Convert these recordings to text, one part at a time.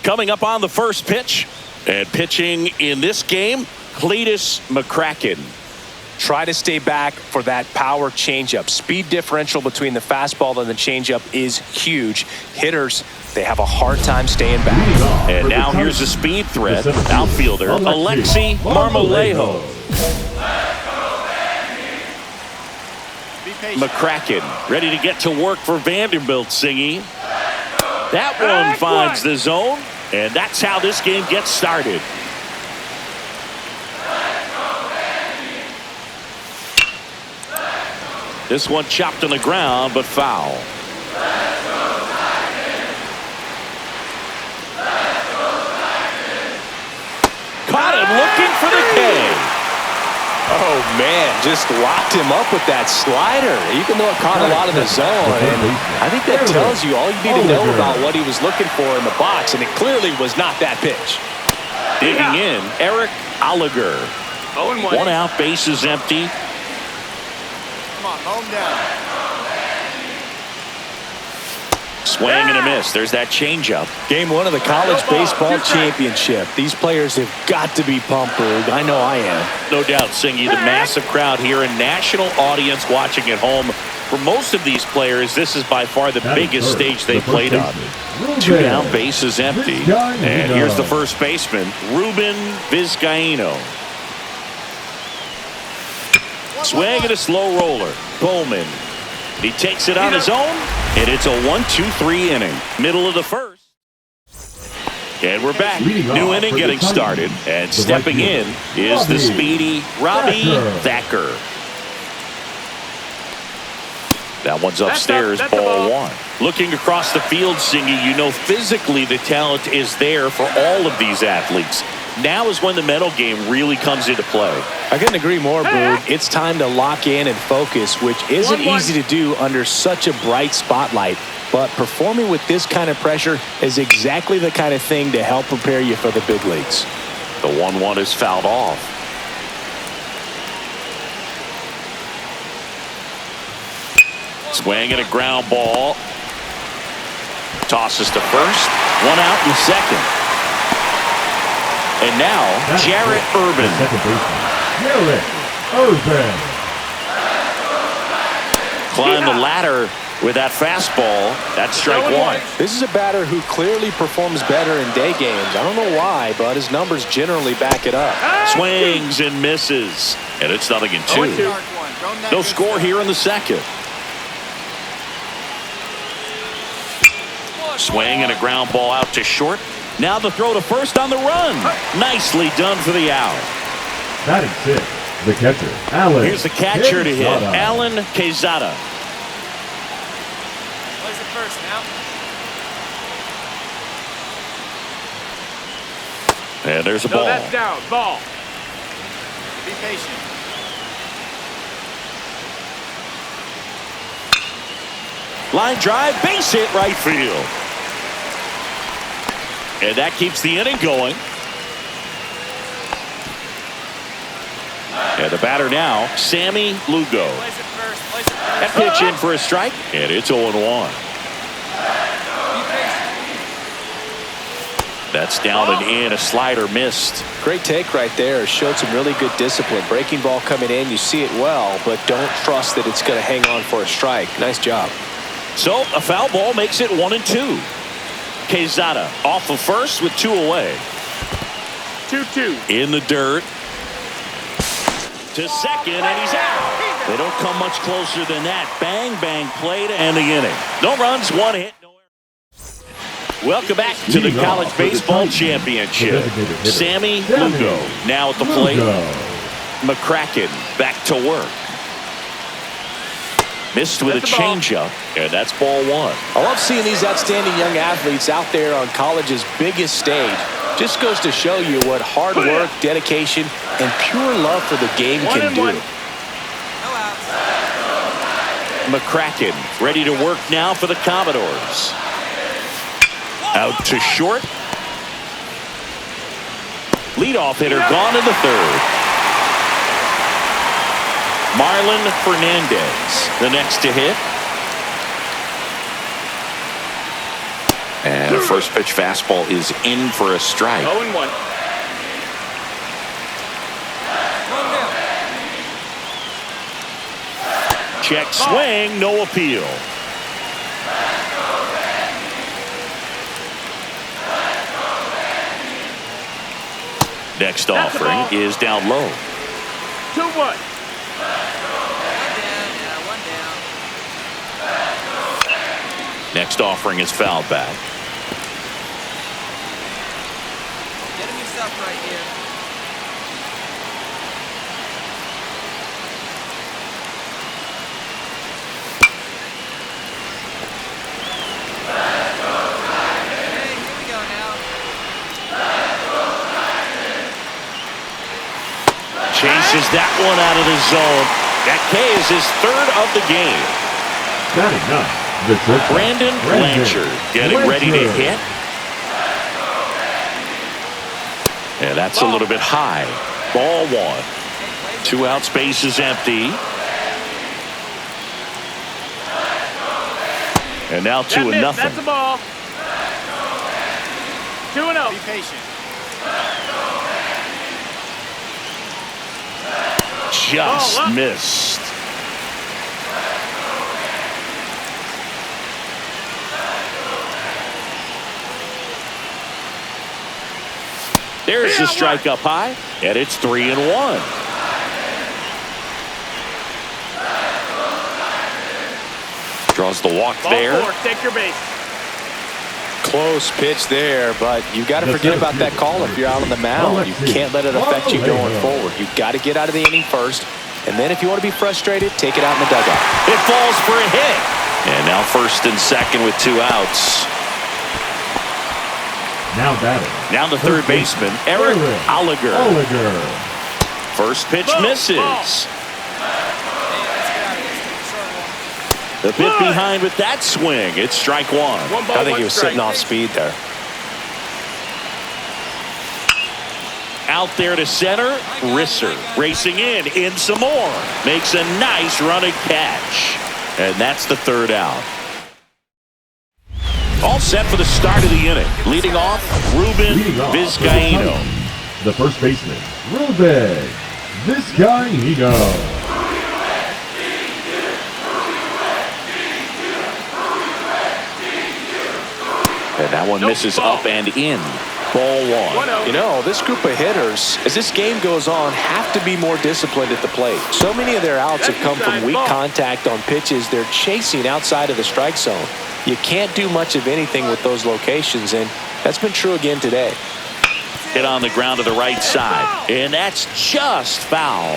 Coming up on the first pitch, and pitching in this game, Cletus McCracken. Try to stay back for that power changeup. Speed differential between the fastball and the changeup is huge. Hitters, they have a hard time staying back. And now here's a speed threat. Outfielder, Alexi Marmolejo. McCracken ready to get to work for Vanderbilt, Singy. That one finds the zone, and that's how this game gets started. This one chopped on the ground, but foul. Caught him looking for the K. Oh, man, just locked him up with that slider, even though it caught a lot of the zone. And I think that tells you all you need to know about what he was looking for in the box, and it clearly was not that pitch. Digging in, Eric Oliger. 0-1. One out, bases empty. Come on, home down. Swing and a miss. There's that changeup. Game 1 of the college baseball championship. These players have got to be pumped. I know I am. No doubt, Singy, the massive crowd here and national audience watching at home. For most of these players, this is by far the biggest stage they played on. 2 down, bases empty. And here's the first baseman, Ruben Vizcaino. Swing and a slow roller. Bowman. He takes it on his own, and it's a 1-2-3 inning. Middle of the first. And we're back. New inning getting started. And stepping in is the speedy Robbie Thacker. That one's upstairs, ball 1. Looking across the field, Singy, you know physically the talent is there for all of these athletes. Now is when the mental game really comes into play. I couldn't agree more, Boog. It's time to lock in and focus, which isn't easy to do under such a bright spotlight. But performing with this kind of pressure is exactly the kind of thing to help prepare you for the big leagues. The 1-1 is fouled off. Swing and a ground ball. Tosses to first. 1 out in second. And now, Jarrett Urban. Jarrett Urban. Climb the ladder with that fastball. That's strike 1. This is a batter who clearly performs better in day games. I don't know why, but his numbers generally back it up. Swings and misses. And it's 0-2. No score here in the second. Swing and a ground ball out to short. Now the throw to first on the run. Nicely done for the out. Batting 6, the catcher, Alan. Here's the catcher to hit, Alan Quezada. Plays it first now. And there's a ball. That's down. Ball. Be patient. Line drive, base hit, right field. And that keeps the inning going. And the batter now, Sammy Lugo. That pitch in for a strike, and it's 0-1. That's down and in. A slider missed. Great take right there. Showed some really good discipline. Breaking ball coming in. You see it well, but don't trust that it's going to hang on for a strike. Nice job. So a foul ball makes it 1-2. Quezada off of first with 2 away. 2-2. In the dirt. To second, and he's out. They don't come much closer than that. Bang, bang play to end the inning. No runs, 1 hit, no errors. Welcome back to the College Baseball Championship. Sammy Lugo now at the plate. McCracken back to work. Missed with a changeup, and that's ball 1. I love seeing these outstanding young athletes out there on college's biggest stage. Just goes to show you what hard work, dedication, and pure love for the game can do. McCracken ready to work now for the Commodores. Out to short. Leadoff hitter gone in the third. Marlon Fernandez, the next to hit. And The first pitch fastball is in for a strike. 0-1. Check swing, no appeal. Next offering is down low. 2-1. Next offering is fouled back. Get him yourself right here. Hey, here we go now. Chases that one out of the zone. That K is his third of the game. Batting up, the triple. Brandon Blanchard getting ready to hit. Yeah, that's a little bit high. Ball one. 2 outs, base is empty. And now 2-0. That's the ball. 2-0. Be patient. Just missed. There's the strike up high, and it's 3-1. Draws the walk Ball there. 4. Take your base. Close pitch there, but you got to forget about that call if you're out on the mound. You can't let it affect you going forward. You've got to get out of the inning first, and then if you want to be frustrated, take it out in the dugout. It falls for a hit. And now first and second with 2 outs. Now batting. Now the third baseman, Eric Oliger. First pitch misses. The bit behind with that swing. It's strike one. I think he was sitting off speed there. Out there to center, Risser racing in some more. Makes a nice running catch. And that's the third out. All set for the start of the inning. Leading off, Ruben Vizcaino. The first baseman, Ruben Vizcaino. And that one misses up and in. Ball one. You know, this group of hitters, as this game goes on, have to be more disciplined at the plate. So many of their outs have come from weak contact on pitches they're chasing outside of the strike zone. You can't do much of anything with those locations, and that's been true again today. Hit on the ground to the right side, and that's just foul.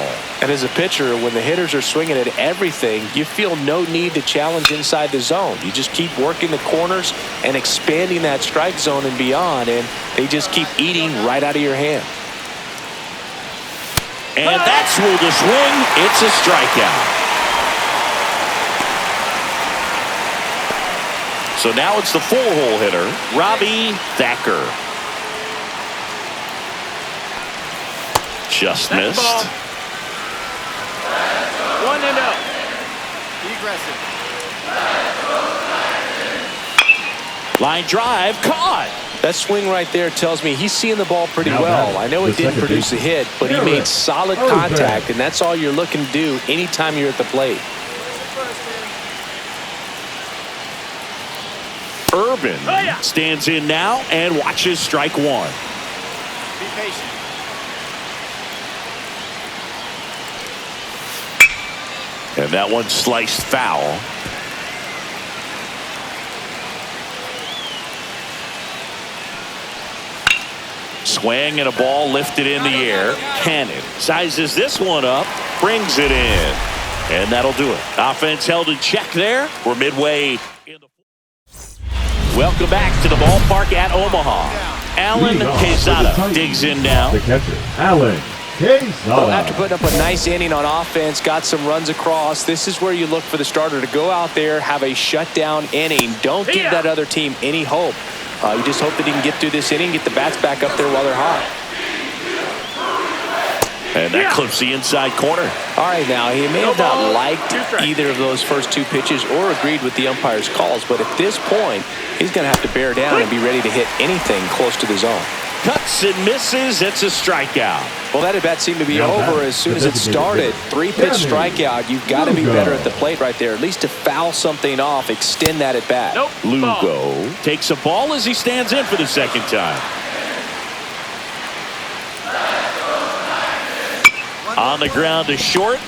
And as a pitcher, when the hitters are swinging at everything, you feel no need to challenge inside the zone. You just keep working the corners and expanding that strike zone and beyond, and they just keep eating right out of your hand. And that's ruled a swing. It's a strikeout. So now it's the full-hole hitter, Robbie Thacker. Just missed. 1-0. Be aggressive. Line drive, caught. That swing right there tells me he's seeing the ball pretty well. I know it didn't produce a hit, but he made solid contact, and that's all you're looking to do anytime you're at the plate. Urban stands in now and watches strike one. Be patient. And that one sliced foul. Swing and a ball lifted in the air. Cannon sizes this one up, brings it in. And that'll do it. Offense held in check there. We're midway in the Welcome back to the ballpark at Omaha. Alan Quezada digs in now. The catcher, Alan Quezada. Well, after putting up a nice inning on offense, got some runs across, this is where you look for the starter to go out there, have a shutdown inning. Don't give that other team any hope. You just hope that he can get through this inning, get the bats back up there while they're hot. And that clips the inside corner. All right, now, he may have not liked either of those first two pitches or agreed with the umpire's calls, but at this point, he's going to have to bear down and be ready to hit anything close to the zone. Cuts and misses. It's a strikeout. Well, that at-bat seemed to be over as soon as it started. 3-pitch strikeout. You've got to be better at the plate right there, at least to foul something off, extend that at-bat. Lugo takes a ball as he stands in for the second time. On the ground to short.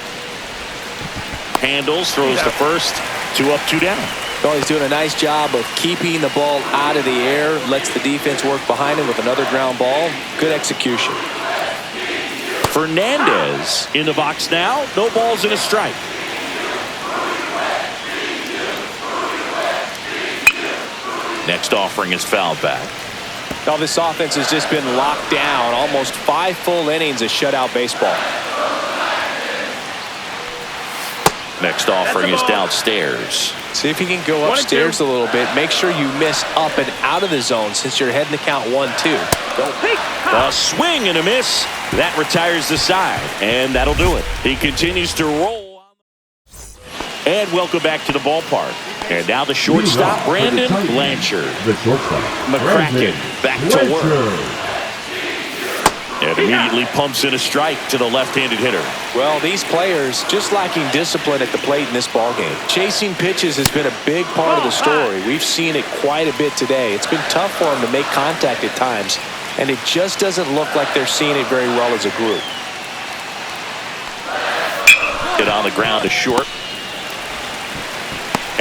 Handles, throws to first. 2 up, 2 down. Well, he's doing a nice job of keeping the ball out of the air. Lets the defense work behind him with another ground ball. Good execution. Fernandez in the box now. No balls and a strike. Next offering is fouled back. Now this offense has just been locked down. Almost 5 full innings of shutout baseball. Next offering is downstairs. See if you can go upstairs a little bit. Make sure you miss up and out of the zone since you're heading to count 1-2. A swing and a miss. That retires the side, and that'll do it. He continues to roll. And welcome back to the ballpark. And now the shortstop, Brandon Blanchard. The shortstop, McCracken back to work. And immediately pumps in a strike to the left-handed hitter. Well, these players just lacking discipline at the plate in this ballgame. Chasing pitches has been a big part of the story. We've seen it quite a bit today. It's been tough for them to make contact at times, and it just doesn't look like they're seeing it very well as a group. Get on the ground to short.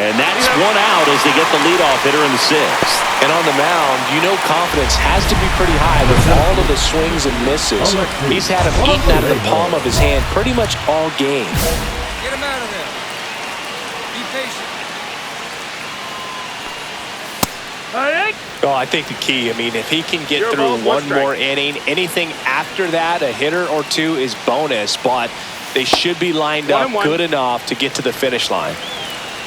And that's 1 out as they get the leadoff hitter in the 6th. And on the mound, you know confidence has to be pretty high with all of the swings and misses. He's had them eaten out of the palm of his hand pretty much all game. Get him out of there. Be patient. Oh, I think the key, I mean, if he can get through one more inning, anything after that, a hitter or 2 is bonus, but they should be lined up good enough to get to the finish line.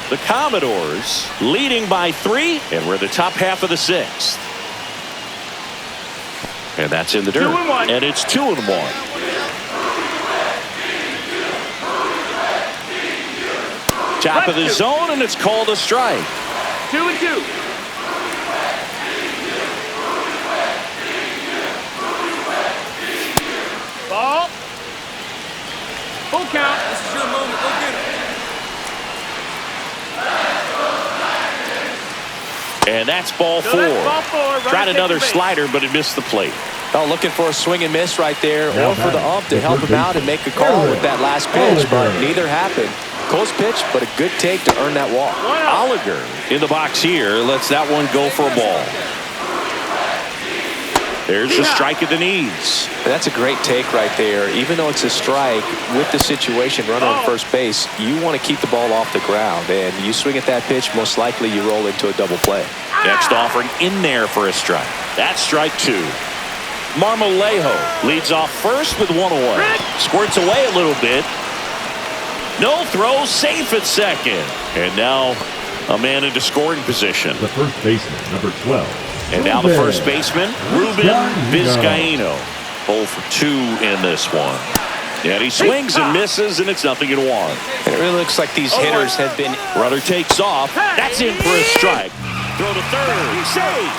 The Commodores leading by 3, and we're in the top half of the 6th. And that's in the dirt. 2-1. And it's 2-1. Top of the zone, and it's called a strike. 2-2. Ball. Full count. This is your moment. Go get him. And that's ball 4. Tried another slider, but it missed the plate. Oh, looking for a swing and miss right there, or for the ump to help him out and make a call with that last pitch, but neither happened. Close pitch, but a good take to earn that walk. Oliger in the box here lets that one go for a ball. There's the strike at the knees. That's a great take right there. Even though it's a strike, with the situation, runner on first base, you want to keep the ball off the ground. And you swing at that pitch, most likely you roll into a double play. Next offering in there for a strike. That's strike 2. Marmolejo leads off first with 1 away. Squirts away a little bit. No throw, safe at second. And now a man into scoring position. The first baseman, number 12. And now the first baseman, Ruben Vizcaíno. 0 for 2 in this one. And he swings and misses, and it's 0-1. And it really looks like these hitters have been... Runner takes off. That's in for a strike. Throw to third. Safe.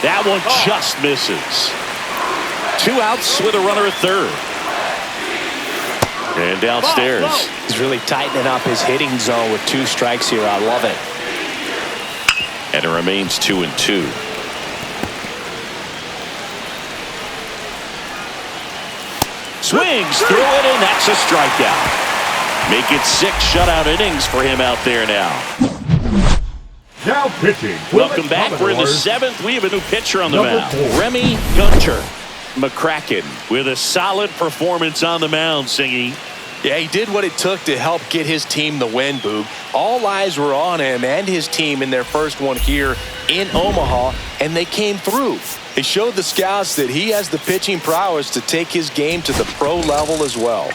That one just misses. 2 outs with a runner at third. And downstairs. He's really tightening up his hitting zone with 2 strikes here. I love it. And it remains 2-2. Swings through it, and that's a strikeout. Make it 6 shutout innings for him out there now. Now pitching. Welcome back. We're in the 7th. We have a new pitcher on the mound. Remy Gunter. McCracken with a solid performance on the mound, Singy. Yeah, he did what it took to help get his team the win, Boog. All eyes were on him and his team in their first one here in Omaha, and they came through. He showed the scouts that he has the pitching prowess to take his game to the pro level as well.